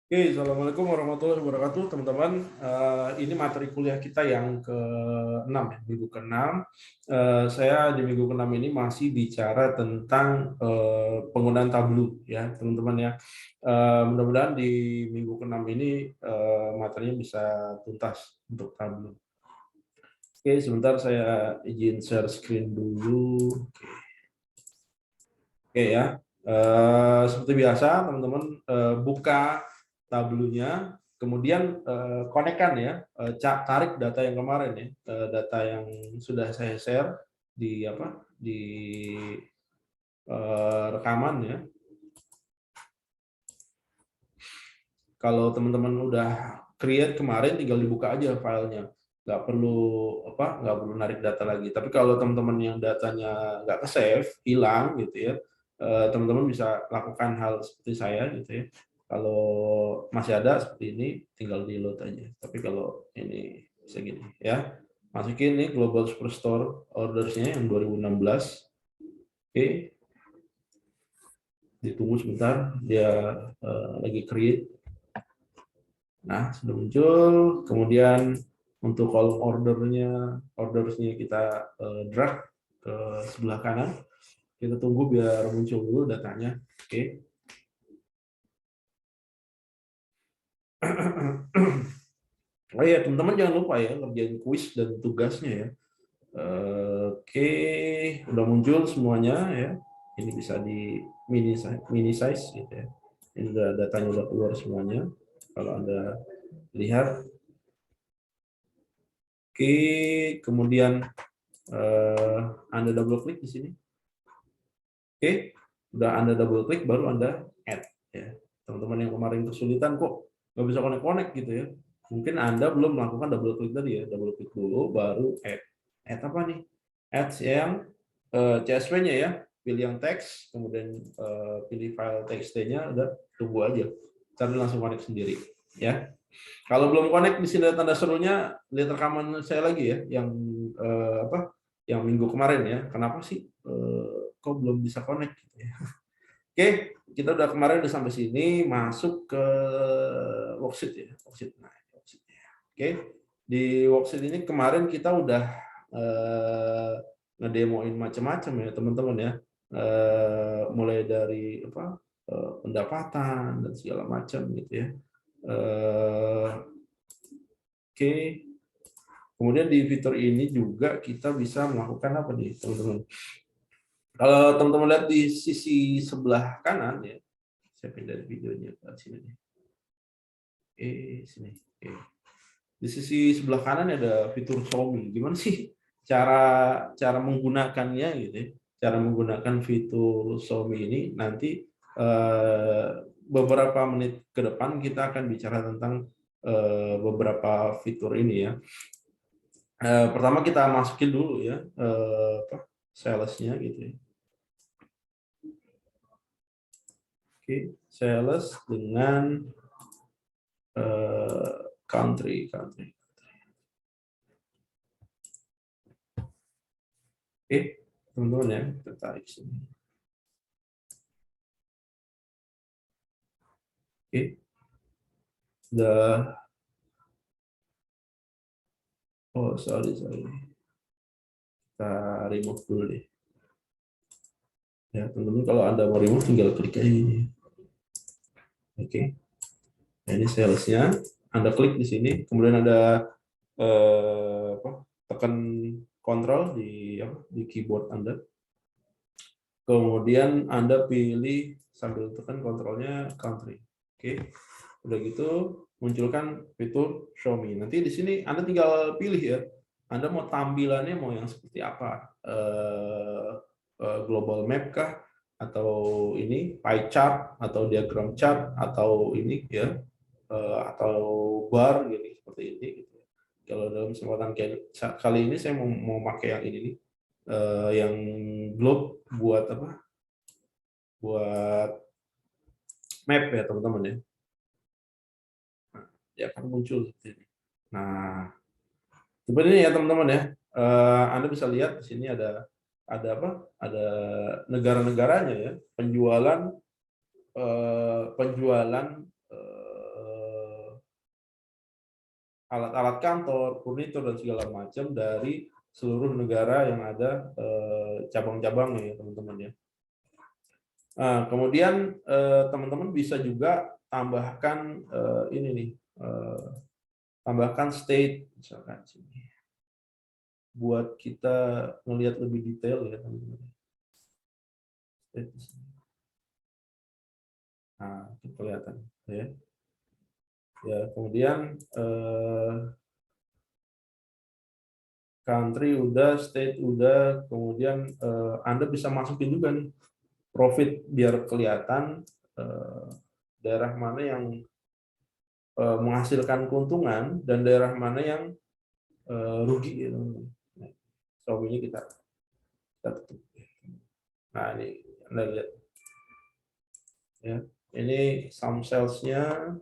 Oke, Assalamualaikum warahmatullahi wabarakatuh, teman-teman. Ini materi kuliah kita yang ke-6, ya, minggu ke-6. Saya di minggu ke-6 ini masih bicara tentang penggunaan Tableau, ya, teman-teman ya. Mudah-mudahan di minggu ke-6 ini materinya bisa tuntas untuk Tableau. Oke, sebentar saya izin share screen dulu. Oke ya. Seperti biasa, teman-teman buka tabelnya, kemudian konekkan ya, tarik data yang kemarin ya, data yang sudah saya share di rekaman ya. Kalau teman-teman udah create kemarin, tinggal dibuka aja filenya, nggak perlu narik data lagi. Tapi kalau teman-teman yang datanya nggak ke save, hilang gitu ya, teman-teman bisa lakukan hal seperti saya gitu ya. Kalau masih ada seperti ini, tinggal di load aja. Tapi kalau ini bisa gini ya, masukin nih Global Superstore ordersnya yang 2016. Oke, ditunggu sebentar, dia lagi create. Nah, sudah muncul. Kemudian untuk column ordersnya kita drag ke sebelah kanan. Kita tunggu biar muncul dulu datanya. Oke. Oh iya, teman-teman jangan lupa ya ngerjain kuis dan tugasnya ya. Oke, udah muncul semuanya ya. Ini bisa di mini size gitu ya. Ini udah datanya udah keluar semuanya. Kalau Anda lihat. Oke, kemudian Anda double klik di sini. Oke, udah Anda double klik baru Anda add ya. Teman-teman yang kemarin kesulitan kok nggak bisa connect-connect gitu ya. Mungkin Anda belum melakukan double klik tadi ya, double klik dulu baru add. Add apa nih? Add yang CSV-nya ya. Pilih yang teks, kemudian pilih file txt-nya, udah tunggu aja. Ntar langsung connect sendiri ya. Kalau belum connect di sini ada tanda serunya, lihat rekaman saya lagi ya yang yang minggu kemarin ya. Kenapa sih kok belum bisa connect gitu ya. Oke, kita udah kemarin udah sampai sini, masuk ke worksheet ya. Worksheet. Nah, worksheet. Oke. Di worksheet ini kemarin kita udah ngedemoin macam-macam ya, teman-teman ya. Mulai dari pendapatan dan segala macam gitu ya. Oke. Kemudian di fitur ini juga kita bisa melakukan apa nih, teman-teman? Kalau teman-teman lihat di sisi sebelah kanan ya, saya pindah videonya ke sini nih. Sini. Oke. Di sisi sebelah kanan ada fitur show me. Gimana sih cara cara menggunakannya gitu ya? Cara menggunakan fitur show me ini nanti beberapa menit ke depan kita akan bicara tentang beberapa fitur ini ya. Pertama kita masukin dulu ya sales-nya gitu ya. Oke, sales dengan country. Oke, teman-teman ya, kita tarik sini. Oke, sudah. Oh, sorry. Kita remove dulu deh. Ya, teman-teman kalau Anda mau remove tinggal klik aja ini. Oke. Nah, ini salesnya. Anda klik di sini, kemudian ada tekan kontrol di keyboard Anda. Kemudian Anda pilih sambil tekan kontrolnya country. Oke. Udah gitu munculkan fitur show me. Nanti di sini Anda tinggal pilih ya. Anda mau tampilannya mau yang seperti apa? Global map kah? Atau ini pie chart atau diagram chart atau ini ya atau bar gini seperti ini gitu. Kalau dalam kesempatan kali ini saya mau pakai yang ini nih. Yang globe buat apa? Buat map ya teman-teman ya. Nah, dia akan muncul seperti ini. Nah, seperti ini ya teman-teman ya. Anda bisa lihat di sini ada apa? Ada negara-negaranya ya. Penjualan alat-alat kantor, furnitur dan segala macam dari seluruh negara yang ada cabang-cabangnya ya teman-teman ya. Nah, kemudian teman-teman bisa juga tambahkan ini nih, tambahkan state misalkan sini, buat kita melihat lebih detail ya teman-teman. Nah, itu kelihatan ya. Ya, kemudian country udah, state udah, kemudian Anda bisa masukin juga nih profit biar kelihatan daerah mana yang menghasilkan keuntungan dan daerah mana yang rugi gitu. Nah, ini kita tutup. Nah, ini Anda lihat ya. Ini sum sales-nya,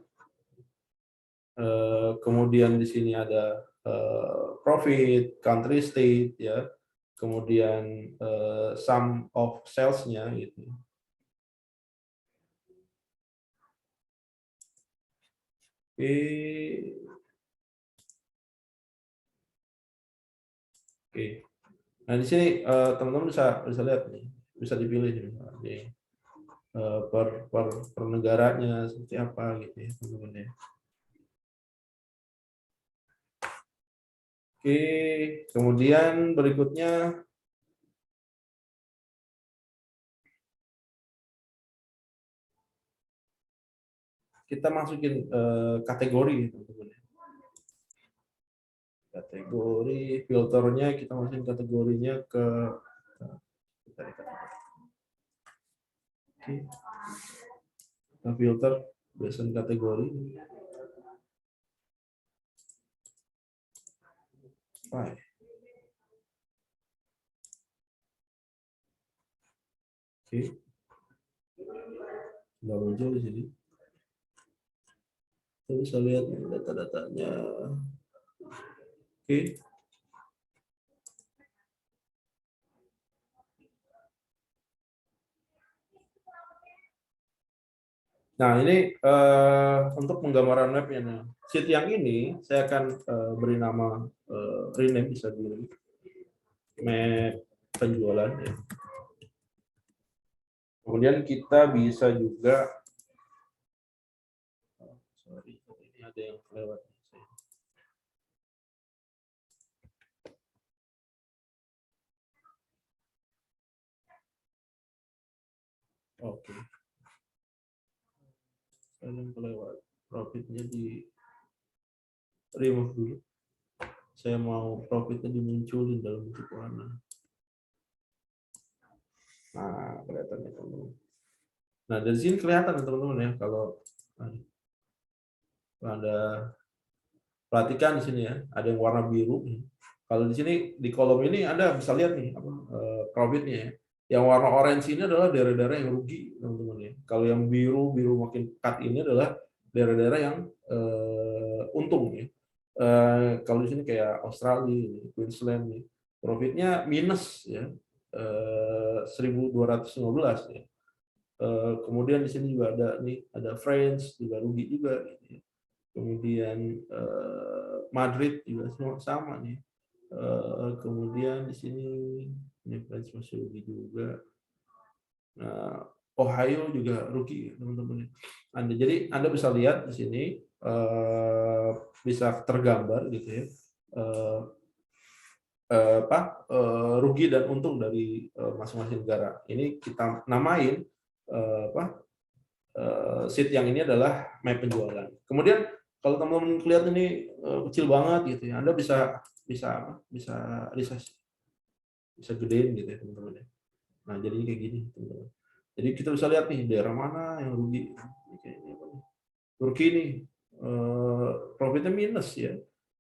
kemudian di sini ada profit, country, state ya. Kemudian sum of sales-nya gitu. Oke. Nah, di sini teman-teman bisa lihat nih, bisa dipilih nih, per negaranya seperti apa gitu ya, teman-teman ya. Oke, kemudian berikutnya kita masukin kategori teman-teman. Kategori filternya kita masukin kategorinya ke kita filter berdasarkan kategori. Oke. Sudah muncul di sini. Kita bisa lihat data-datanya. Oke. Nah, ini untuk penggambaran webnya. Sheet yang ini saya akan beri nama rename, bisa di map penjualan ya. Kemudian kita bisa juga sorry, ini ada yang lewat. Oke. Saya kelewat. Profitnya di remove dulu. Saya mau profitnya dimunculin dalam bentuk warna. Nah, kelihatan ya teman-teman. Nah, dari sini kelihatan teman-teman ya kalau ada, perhatikan di sini ya, ada yang warna biru. Kalau di sini di kolom ini Anda bisa lihat nih apa profitnya ya. Yang warna orange ini adalah daerah-daerah yang rugi teman-teman ya. Kalau yang biru makin pekat ini adalah daerah-daerah yang untung ya. Kalau di sini kayak Australia, Queensland nih, profitnya minus ya, 1.215 ya. Kemudian di sini juga ada nih, ada France juga rugi juga. Gitu ya. Kemudian Madrid juga sama nih. Kemudian di sini ini France masih rugi juga. Nah, Ohio juga rugi teman-teman. Jadi Anda bisa lihat di sini bisa tergambar gitu ya. Rugi dan untung dari masing-masing negara. Ini kita namain sheet yang ini adalah map penjualan. Kemudian kalau teman-teman lihat ini kecil banget gitu ya, Anda bisa gedein gitu ya teman-teman ya. Nah, jadinya kayak gini teman-teman. Jadi kita bisa lihat nih daerah mana yang rugi. Turki nih profitnya minus ya,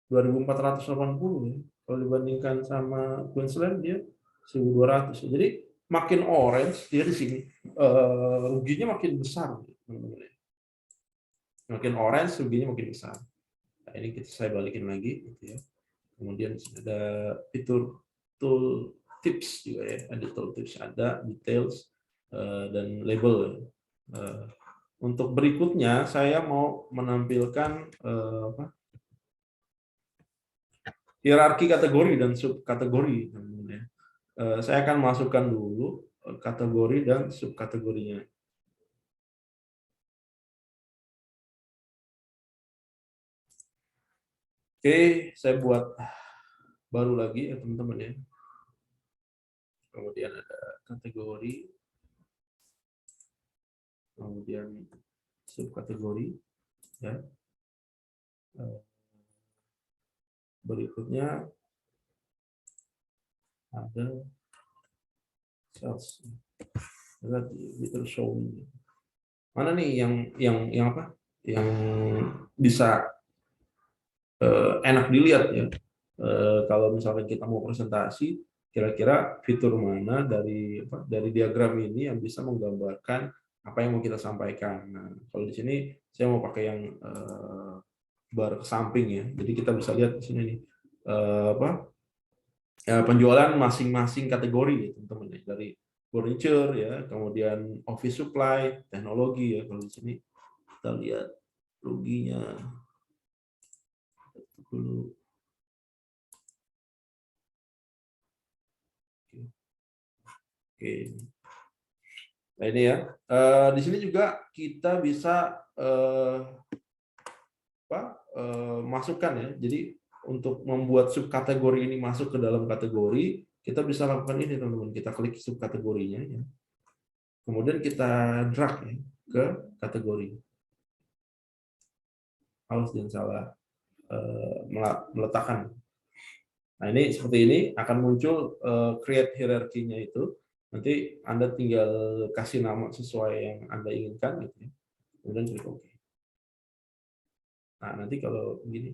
2.480 ya. Kalau dibandingkan sama Queensland dia 1.200. Jadi makin orange dia di sini ruginya makin besar, teman-teman. Makin orange ruginya makin besar. Nah, ini saya balikin lagi, gitu ya. Kemudian ada fitur tool tips juga ya, ada tool tips, ada details dan label. Untuk berikutnya saya mau menampilkan hierarki kategori dan subkategori, teman-teman ya. Saya akan masukkan dulu kategori dan subkategorinya. Oke, saya buat baru lagi ya teman-teman ya. Kemudian ada kategori, kemudian subkategori ya. Berikutnya ada sales. Little show. Mana nih yang apa? Yang bisa enak dilihat ya. Kalau misalnya kita mau presentasi, kira-kira fitur mana dari diagram ini yang bisa menggambarkan apa yang mau kita sampaikan. Nah, kalau di sini saya mau pakai yang bar samping ya. Jadi kita bisa lihat di sini nih penjualan masing-masing kategori ya teman-teman ya. Dari furniture ya, kemudian office supply, teknologi ya. Kalau di sini kita lihat ruginya dulu. Oke. Nah ini ya. Di sini juga kita bisa masukkan ya. Jadi untuk membuat subkategori ini masuk ke dalam kategori, kita bisa lakukan ini teman-teman. Kita klik subkategorinya ya. Kemudian kita drag ya ke kategori. Awas jangan salah meletakkan. Nah ini seperti ini akan muncul create hierarchy-nya itu. Nanti Anda tinggal kasih nama sesuai yang Anda inginkan gitu ya. Kemudian klik OK. Nah nanti kalau begini,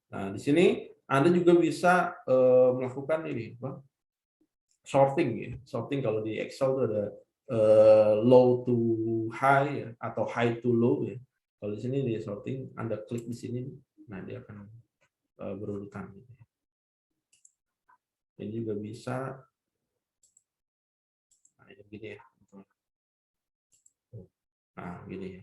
nah di sini Anda juga bisa melakukan ini sorting ya. Sorting kalau di Excel itu ada low to high ya, atau high to low ya. Kalau di sini di sorting, Anda klik di sini, nah dia akan berurutan. Gitu. Ini juga bisa, nah ini gini ya. Nah gini ya.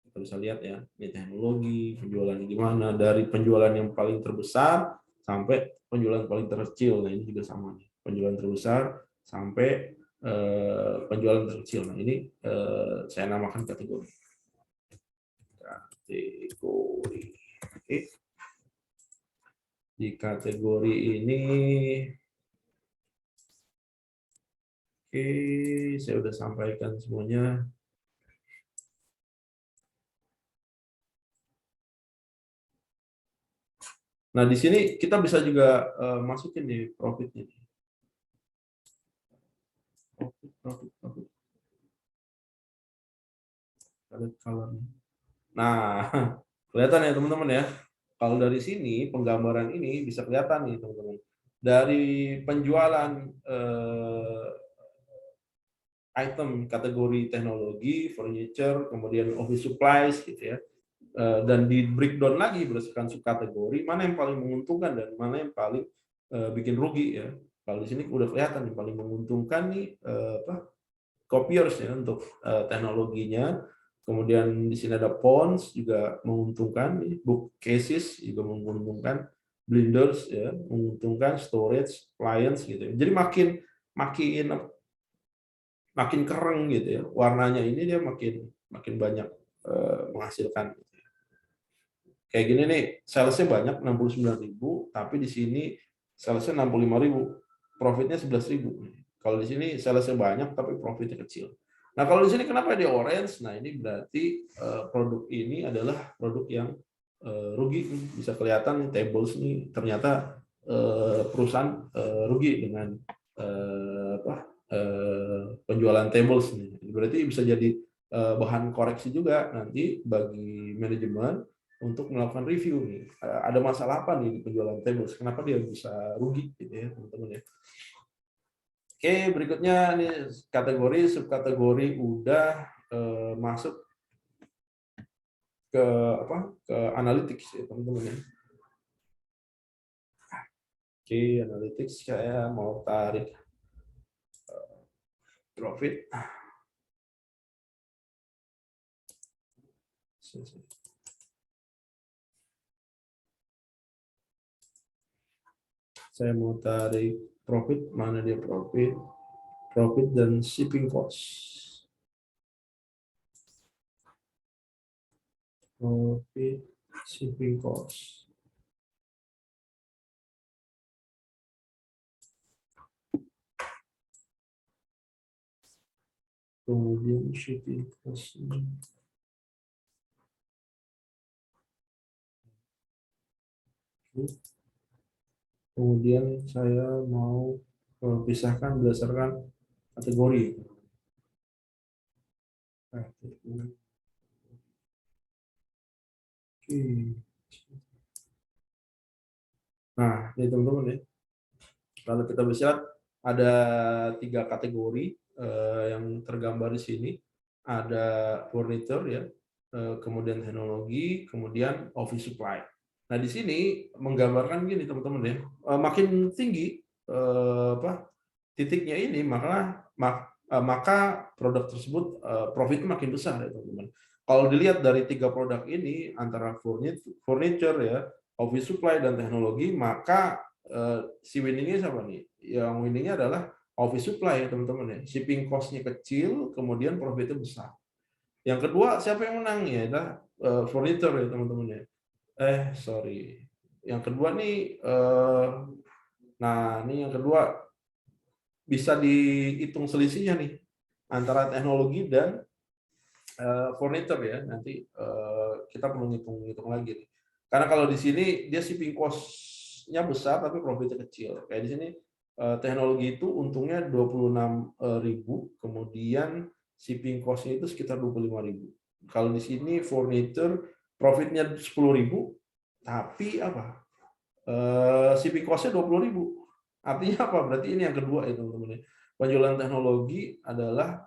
Kita bisa lihat ya, ini teknologi, penjualan gimana, dari penjualan yang paling terbesar sampai penjualan paling terkecil. Nah ini juga sama nih, penjualan terbesar sampai penjualan terkecil. Nah ini saya namakan kategori. Kategori. Oke. Di kategori ini, oke, saya sudah sampaikan semuanya. Nah, di sini kita bisa juga masukin di profitnya. Profit. Nah, kelihatan ya teman-teman ya. Kalau dari sini penggambaran ini bisa kelihatan nih teman-teman. Dari penjualan item kategori teknologi, furniture, kemudian office supplies gitu ya. Dan di breakdown lagi berdasarkan subkategori mana yang paling menguntungkan dan mana yang paling bikin rugi ya. Kalau di sini udah kelihatan yang paling menguntungkan nih copiers ya untuk teknologinya. Kemudian di sini ada fonts juga menguntungkan, bookcases juga menguntungkan, blenders ya menguntungkan, storage, clients gitu ya. Jadi makin keren gitu ya. Warnanya ini dia makin banyak menghasilkan. Kayak gini nih, salesnya banyak 69.000, tapi di sini salesnya 65.000, profitnya 11.000. Kalau di sini salesnya banyak tapi profitnya kecil. Nah kalau di sini kenapa dia orange? Nah ini berarti produk ini adalah produk yang rugi. Bisa kelihatan nih, tables nih ternyata perusahaan rugi dengan penjualan tables nih. Berarti bisa jadi bahan koreksi juga nanti bagi manajemen untuk melakukan review nih. Ada masalah apa nih di penjualan tables? Kenapa dia bisa rugi gitu ya, teman-teman ya. Oke, berikutnya nih kategori subkategori udah masuk ke ke analytics ya, teman-teman ya. Oke, analytics saya mau tarik profit. Saya mau tarik profit, mana dia profit? Profit dan shipping cost. Profit, shipping cost. Kemudian shipping cost. Kemudian saya mau pisahkan berdasarkan kategori. Nah, ini teman-teman ya. Kalau kita bisa lihat ada 3 kategori yang tergambar di sini. Ada furniture ya, kemudian teknologi, kemudian office supply. Nah, di sini menggambarkan gini teman-teman ya, makin tinggi titiknya ini maka produk tersebut profitnya makin besar ya teman-teman. Kalau dilihat dari 3 produk ini antara furniture ya, office supply dan teknologi, maka si winningnya siapa nih? Yang winningnya adalah office supply ya teman-teman ya. Shipping cost-nya kecil, kemudian profitnya besar. Yang kedua siapa yang menang ya? Adalah furniture ya teman-teman ya. Sorry. Yang kedua nih, nah ini yang kedua bisa dihitung selisihnya nih antara teknologi dan furniture ya. Nanti kita perlu ngitung lagi nih. Karena kalau di sini dia shipping cost-nya besar tapi profitnya kecil. Kayak di sini teknologi itu untungnya 26.000, kemudian shipping cost-nya itu sekitar 25.000. Kalau di sini furniture profitnya 10.000, tapi apa? Shipping cost-nya 20.000. Artinya apa? Berarti ini yang kedua ya teman-teman. Penjualan teknologi adalah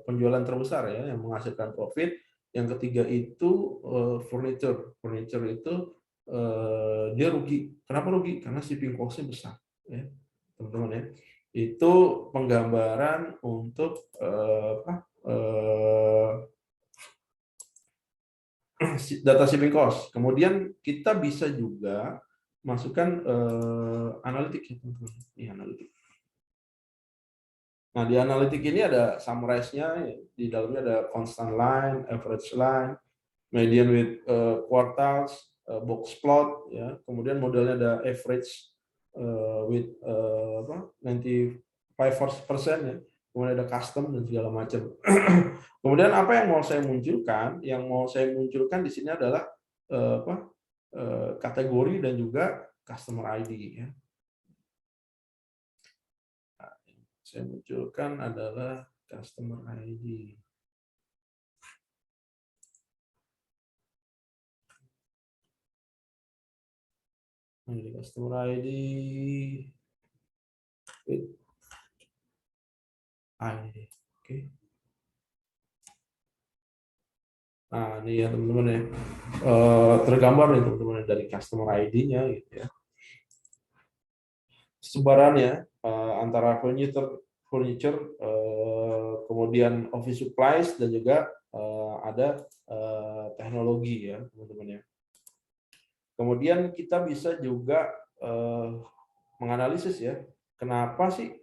penjualan terbesar ya yang menghasilkan profit. Yang ketiga itu furniture. Furniture itu dia rugi. Kenapa rugi? Karena shipping cost-nya besar ya, teman-teman ya. Itu penggambaran untuk data shipping cost. Kemudian kita bisa juga masukkan analitik ya teman-teman. Ini analitik. Nah, di analitik ini ada summarize-nya, di dalamnya ada constant line, average line, median with quartals, box plot, ya. Kemudian modelnya ada average with 95% ya. Kemudian ada custom dan segala macam. Kemudian apa yang mau saya munculkan? Yang mau saya munculkan di sini adalah kategori dan juga customer ID ya. Saya munculkan adalah customer ID. Ini customer ID. Oke. Nah, ini ya teman-teman ya. Tergambar nih teman-teman dari customer ID-nya gitu ya. Sebarannya antara furniture, kemudian office supplies dan juga ada teknologi ya teman-teman ya. Kemudian kita bisa juga menganalisis ya, kenapa sih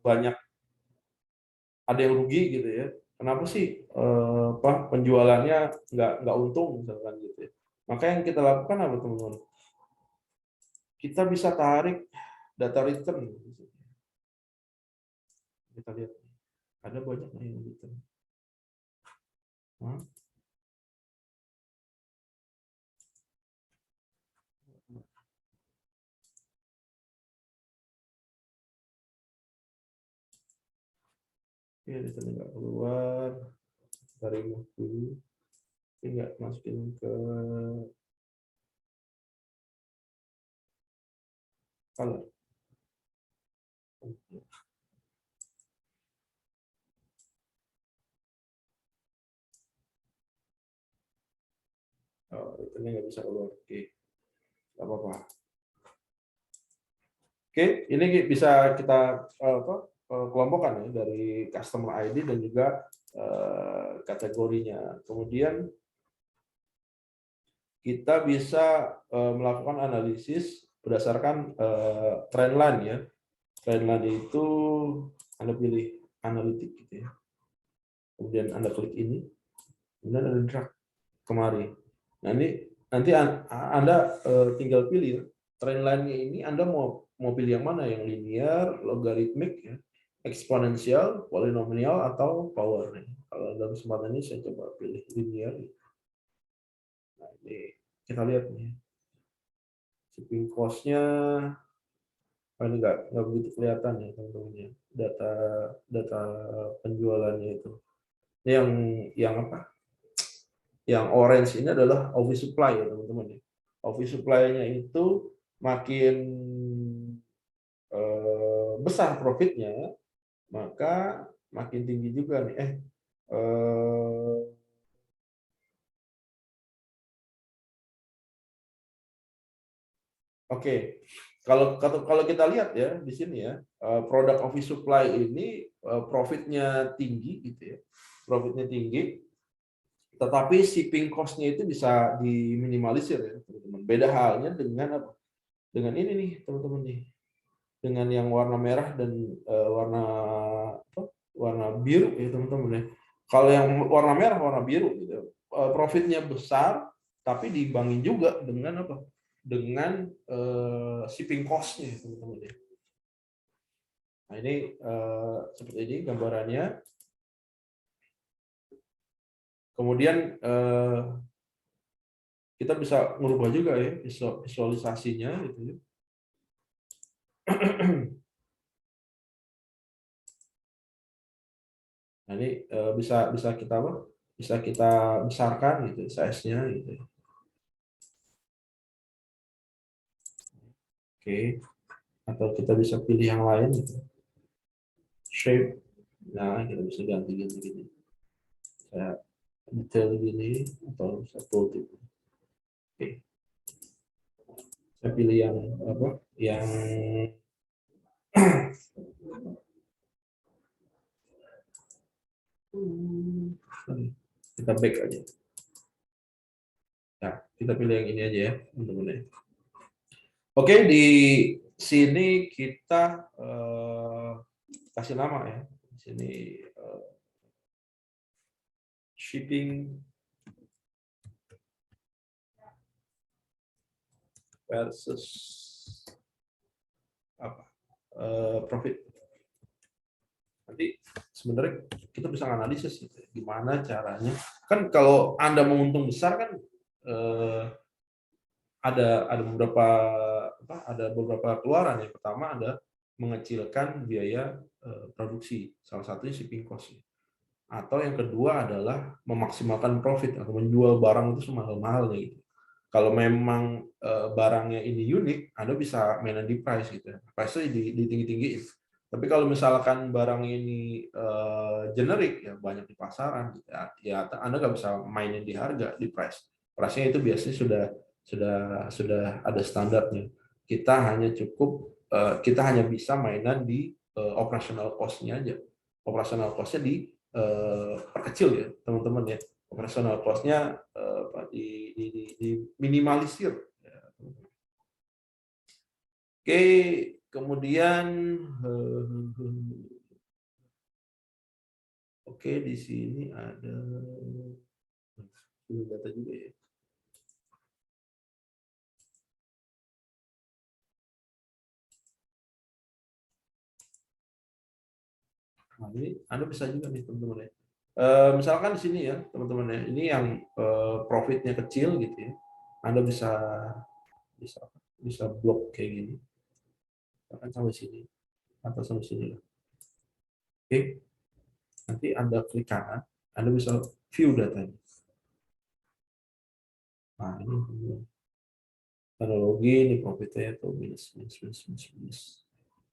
banyak ada yang rugi gitu ya. Kenapa sih penjualannya nggak untung misalkan gitu ya. Maka yang kita lakukan apa teman-teman? Kita bisa tarik data return. Kita lihat ada banyak yang return. Ya, return nggak keluar. Dari dulu. Ini nggak masukin ke color. Oh, returnnya nggak bisa keluar. Oke, nggak apa-apa. Oke, ini bisa kita kelompokkan ya dari customer ID dan juga kategorinya. Kemudian kita bisa melakukan analisis berdasarkan trendline ya. Trendline itu Anda pilih analitik gitu ya. Kemudian Anda klik ini, kemudian Anda drag kemari. Nah, ini nanti Anda tinggal pilih trendline-nya ini Anda mau pilih yang mana, yang linear, logaritmik ya, eksponensial, polinomial atau power. Kalau dalam kesempatan ini saya coba pilih linear. Nah, ini kita lihat nih. Shipping cost-nya ini nggak begitu kelihatan ya teman-teman ya, data penjualannya itu. Ini yang apa? Yang orange ini adalah office supply ya teman-teman ya. Office supply-nya itu makin besar profitnya, maka makin tinggi juga nih. Oke, kalau kita lihat ya di sini ya, produk office supply ini profitnya tinggi gitu ya, profitnya tinggi, tetapi shipping cost-nya itu bisa diminimalisir ya teman-teman. Beda halnya dengan apa? Dengan ini nih teman-teman nih, dengan yang warna merah dan warna biru ya teman-teman ya. Kalau yang warna merah, warna biru gitu, profitnya besar, tapi diimbangin juga dengan apa? Dengan shipping cost-nya teman-teman ya. Nah ini seperti ini gambarannya. Kemudian kita bisa merubah juga ya visualisasinya gitu ya. Nah ini bisa kita apa? Bisa kita besarkan gitu size-nya gitu. Oke. Atau kita bisa pilih yang lain gitu. Shape. Nah, kita bisa ganti gini. Saya detail gini atau saya tooltip. Oke. Saya pilih yang apa? Yang kita back aja. Nah, kita pilih yang ini aja ya, teman-teman. Oke, di sini kita kasih nama ya. Di sini shipping versus apa? Profit. Nanti sebenarnya kita bisa analisis gitu, gimana caranya. Kan kalau Anda menguntung besar kan ada beberapa keluaran. Yang pertama ada mengecilkan biaya produksi, salah satunya shipping cost. Atau yang kedua adalah memaksimalkan profit atau menjual barang itu semahal-mahalnya gitu. Kalau memang barangnya ini unik, Anda bisa mainan di price gitu. Price-nya di tinggi-tinggiin. Tapi kalau misalkan barang ini generik ya banyak di pasaran, ya Anda nggak bisa mainin di harga, di price. Price-nya itu biasanya sudah ada standarnya. Kita hanya bisa mainan di operational cost-nya aja. Operational cost-nya perkecil ya teman-teman ya. Operational cost-nya diminimalisir. Oke, kemudian oke di sini ada data juga ya. Nah, ini Anda bisa juga nih teman-teman ya. Misalkan di sini ya teman-teman ya, ini yang profitnya kecil gitu ya. Anda bisa blok kayak gini. Akan sampai sini atau sampai sini. Oke. Nanti Anda klik kanan, Anda bisa view datanya. Nah, ini teknologi, ini profitnya itu minus.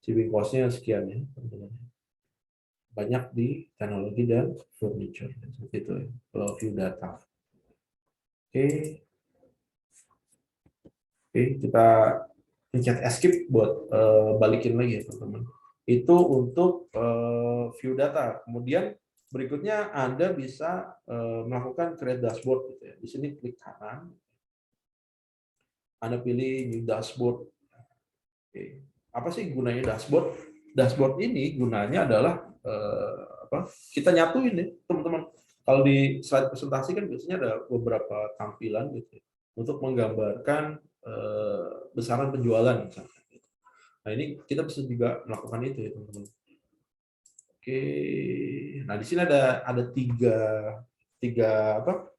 Shipping cost-nya sekian ya, teman-teman. Banyak di teknologi dan furniture. Seperti itu ya, kalau view data. Oke. Oke, kita pencet escape buat balikin lagi ya, teman-teman. Itu untuk view data. Kemudian berikutnya Anda bisa melakukan create dashboard gitu ya. Di sini klik kanan. Anda pilih new dashboard. Oke. Apa sih gunanya dashboard? Dashboard ini gunanya adalah kita nyatuin nih teman-teman. Kalau di slide presentasi kan biasanya ada beberapa tampilan gitu ya, untuk menggambarkan besaran penjualan misalnya. Nah ini kita bisa juga melakukan itu ya teman-teman. Oke, nah di sini ada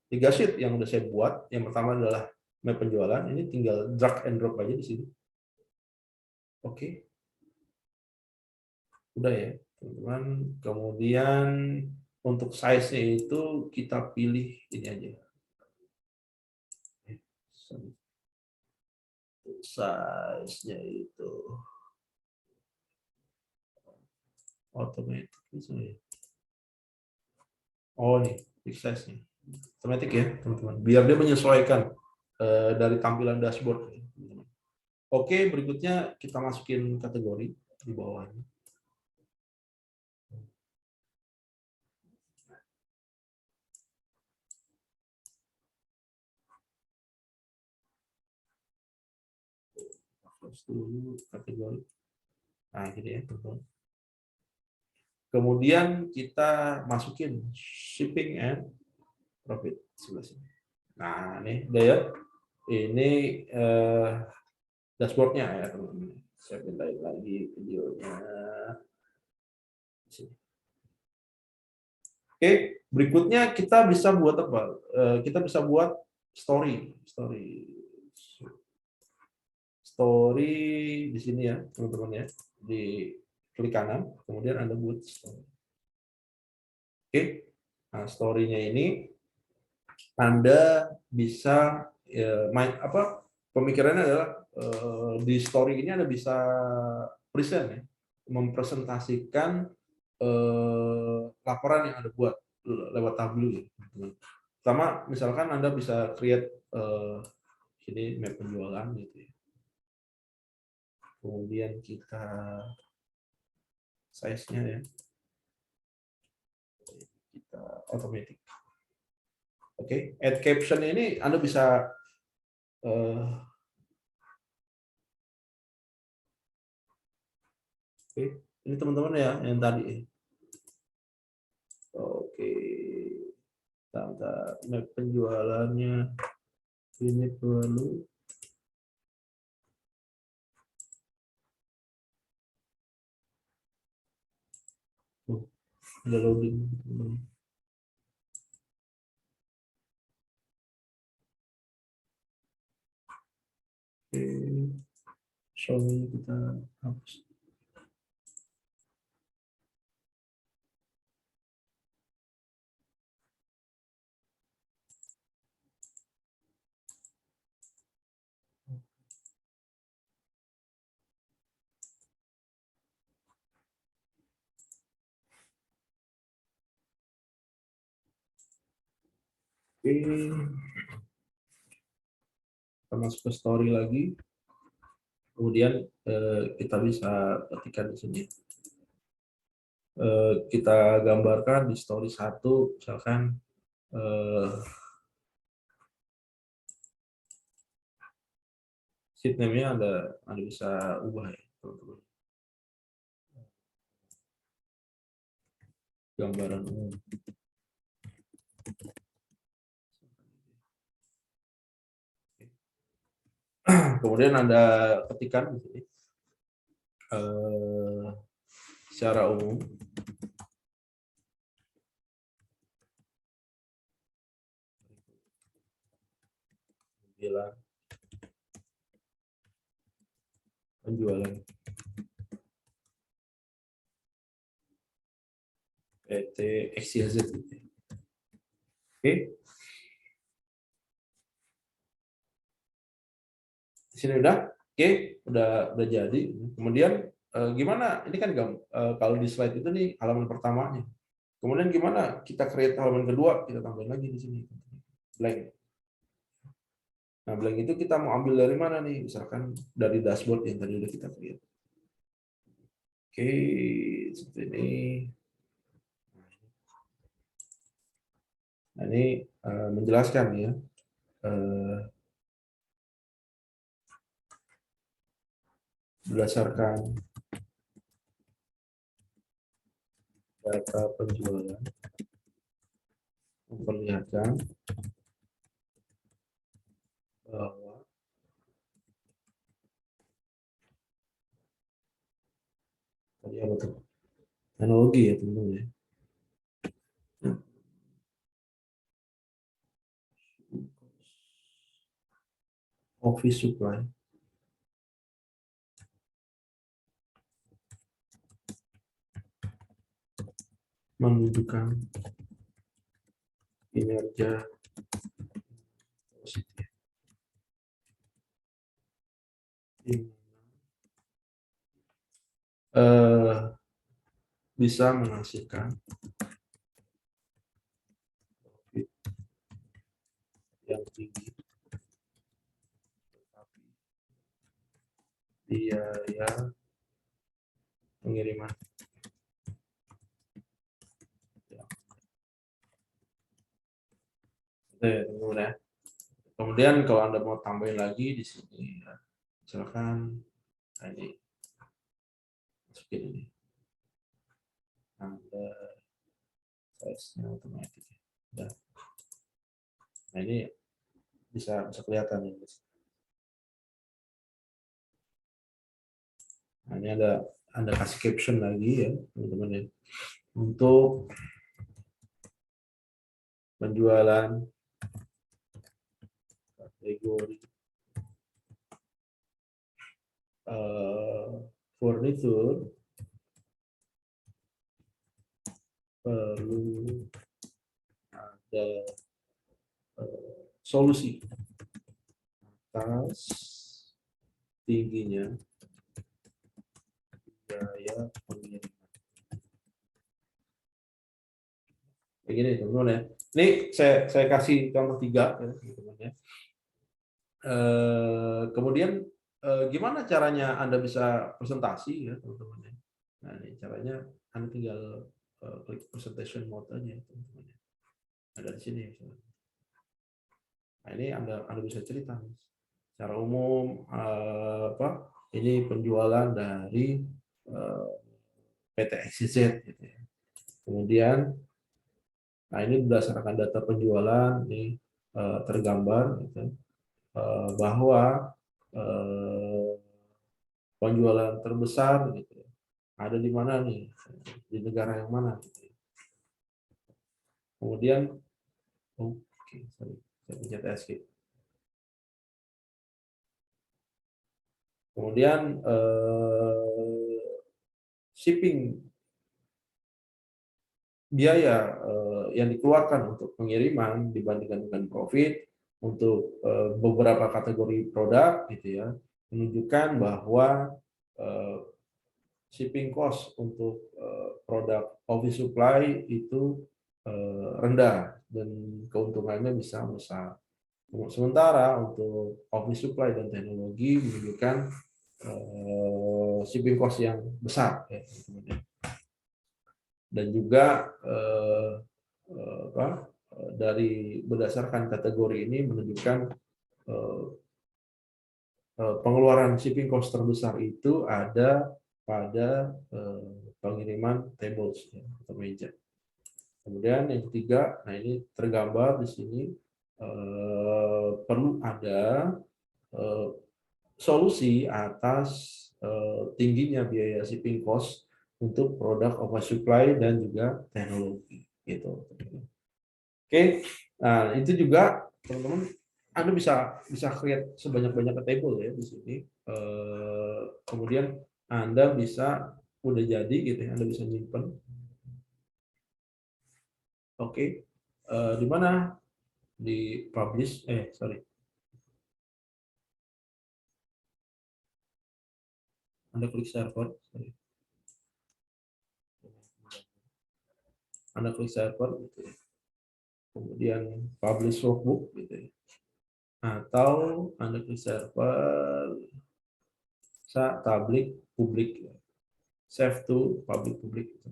tiga sheet yang udah saya buat. Yang pertama adalah map penjualan. Ini tinggal drag and drop aja di sini. Oke, udah ya teman-teman. Kemudian untuk size-nya itu kita pilih ini aja. Size-nya itu automatic. Oh nih, fix size-nya. Automatic ya teman-teman. Biar dia menyesuaikan dari tampilan dashboard. Oke, berikutnya kita masukin kategori di bawahnya. Dulu kategori. Nah, ini ya, teman-teman. Kemudian kita masukin shipping and profit sebelah sini. Nah, ini udah ya. Ini dashboardnya ya, teman-teman. Saya pindahin lagi videonya. Oke, berikutnya kita bisa buat apa? Kita bisa buat story di sini ya, teman-teman ya. Di klik kanan, kemudian Anda buat story. Oke, nah story-nya ini Anda bisa pemikirannya adalah di story ini Anda bisa present ya, mempresentasikan laporan yang Anda buat lewat Tableau ya. Pertama, misalkan Anda bisa create ini map penjualan gitu ya. Kemudian kita size-nya ya. Kita automatic. Oke, add caption ini Anda bisa oke, ini teman-teman ya yang tadi. Oke, tanda map penjualannya ini perlu ada loading. Oke, show kita hapus. Oke, kita masuk ke story lagi. Kemudian kita bisa ketikkan di sini. Kita gambarkan di story 1, misalkan sheet name-nya Anda bisa ubah ya, teman-teman. Gambaran umum. Kemudian Anda ketikkan di sini secara umum penjualan PT XYZ. Oke. Di sini udah jadi. Kemudian gimana? Ini kan kalau di slide itu nih halaman pertamanya. Kemudian gimana kita create halaman kedua? Kita tambahin lagi di sini blank. Nah, blank itu kita mau ambil dari mana nih? Misalkan dari dashboard yang tadi udah kita create. Oke, seperti ini. Nah, ini menjelaskan ya berdasarkan data penjualan memperlihatkan bahwa tadi apa tuh? Teknologi ya teman-teman ya. Office supply menunjukkan kinerja positif bisa menghasilkan profit yang tinggi, tetapi biaya pengiriman yang teman-teman ya. Kemudian kalau Anda mau tambahin lagi di sini, ya, silakan. Nah, ini masukin ini. Anda size-nya otomatis. Ya. Nah ini bisa kelihatan ini. Nah, ini Anda kasih caption lagi ya teman-teman ya. Untuk penjualan kategori furniture perlu ada solusi atas tingginya biaya pengiriman. Begini teman-teman ya. Ini saya kasih contoh 3 ya teman-teman ya. Kemudian gimana caranya Anda bisa presentasi ya teman-teman ya. Nah ini caranya Anda tinggal klik presentation mode aja ya teman-teman ya. Ada di sini. Nah ini Anda bisa cerita secara umum ini penjualan dari PT XYZ gitu ya. Kemudian nah ini berdasarkan data penjualan ini tergambar gitu, bahwa penjualan terbesar gitu ada di mana nih, di negara yang mana gitu. Kemudian sorry, saya pencet escape. Kemudian shipping biaya yang dikeluarkan untuk pengiriman dibandingkan dengan profit untuk beberapa kategori produk gitu ya, menunjukkan bahwa shipping cost untuk produk office supply itu rendah dan keuntungannya bisa besar. Sementara untuk office supply dan teknologi menunjukkan shipping cost yang besar ya, dan juga dari berdasarkan kategori ini menunjukkan pengeluaran shipping cost terbesar itu ada pada pengiriman tables ya, atau meja. Kemudian yang ketiga, nah ini tergambar di sini perlu ada solusi atas tingginya biaya shipping cost untuk produk oversupply dan juga teknologi gitu. Oke, nah itu juga teman-teman Anda bisa create sebanyak-banyaknya table ya di sini. Kemudian Anda bisa udah jadi gitu ya, Anda bisa nyimpen. Oke, di mana di publish? Sorry. Anda klik server. Sorry. Anda klik server gitu ya. Kemudian publish workbook gitu ya. Atau Anda klik server public publik ya. Save to public publik gitu.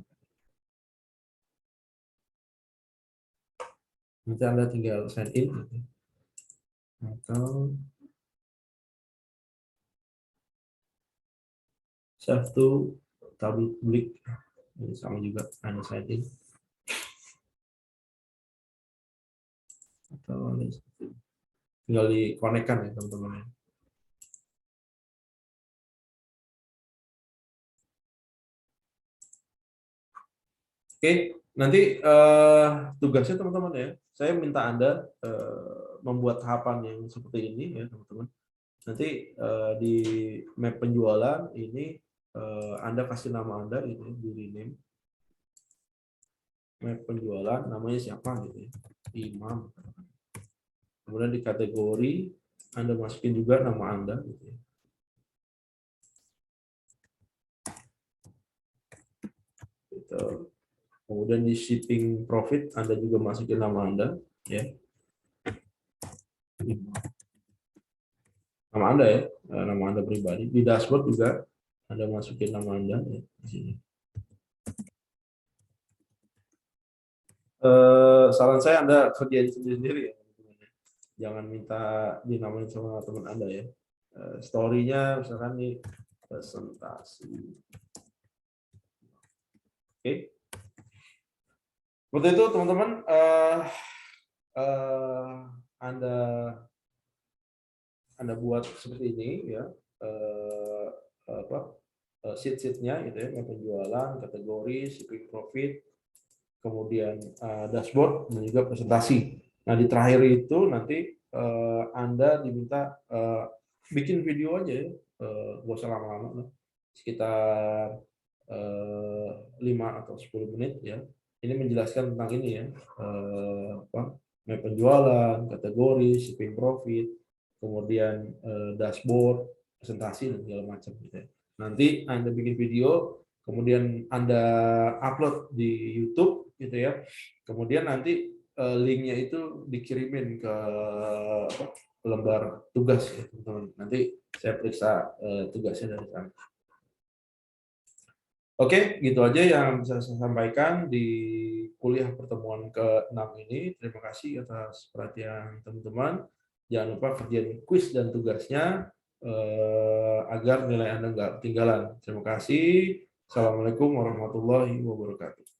Nanti Anda tinggal sign in gitu. Atau save to tabel publik. Ini sama juga ada setting. Atau tinggal dikonekkan ya teman-teman. Oke, nanti tugasnya teman-teman ya, saya minta Anda membuat tahapan yang seperti ini ya teman-teman. Nanti di map penjualan ini Anda kasih nama Anda gitu ya, di rename. Map penjualan namanya siapa gitu ya, Imam. Kemudian di kategori Anda masukin juga nama Anda gitu ya. Gitu. Kemudian di shipping profit Anda juga masukin nama Anda ya. Nama Anda ya, nama Anda pribadi. Di dashboard juga Anda masukin nama Anda ya, di sini. Saran saya Anda kerjain sendiri ya. Jangan minta dinamain sama teman Anda ya. Story-nya misalkan nih presentasi. Oke. Seperti itu teman-teman. Anda buat seperti ini ya. Sheet-sheetnya gitu ya, penjualan, kategori, shipping profit, kemudian dashboard dan juga presentasi. Nah di terakhir itu nanti Anda diminta bikin video aja ya, nggak usah lama-lama, sekitar 5 atau 10 menit ya. Ini menjelaskan tentang ini ya, penjualan, kategori, shipping profit, kemudian dashboard, presentasi dan segala macam gitu ya. Nanti Anda bikin video, kemudian Anda upload di YouTube gitu ya. Kemudian nanti linknya itu dikirimin ke lembar tugas ya teman-teman. Nanti saya periksa tugasnya dari sana. Oke, gitu aja yang bisa saya sampaikan di kuliah pertemuan ke-6 ini. Terima kasih atas perhatian teman-teman. Jangan lupa kerjain kuis dan tugasnya agar nilai Anda nggak ketinggalan. Terima kasih. Assalamualaikum warahmatullahi wabarakatuh.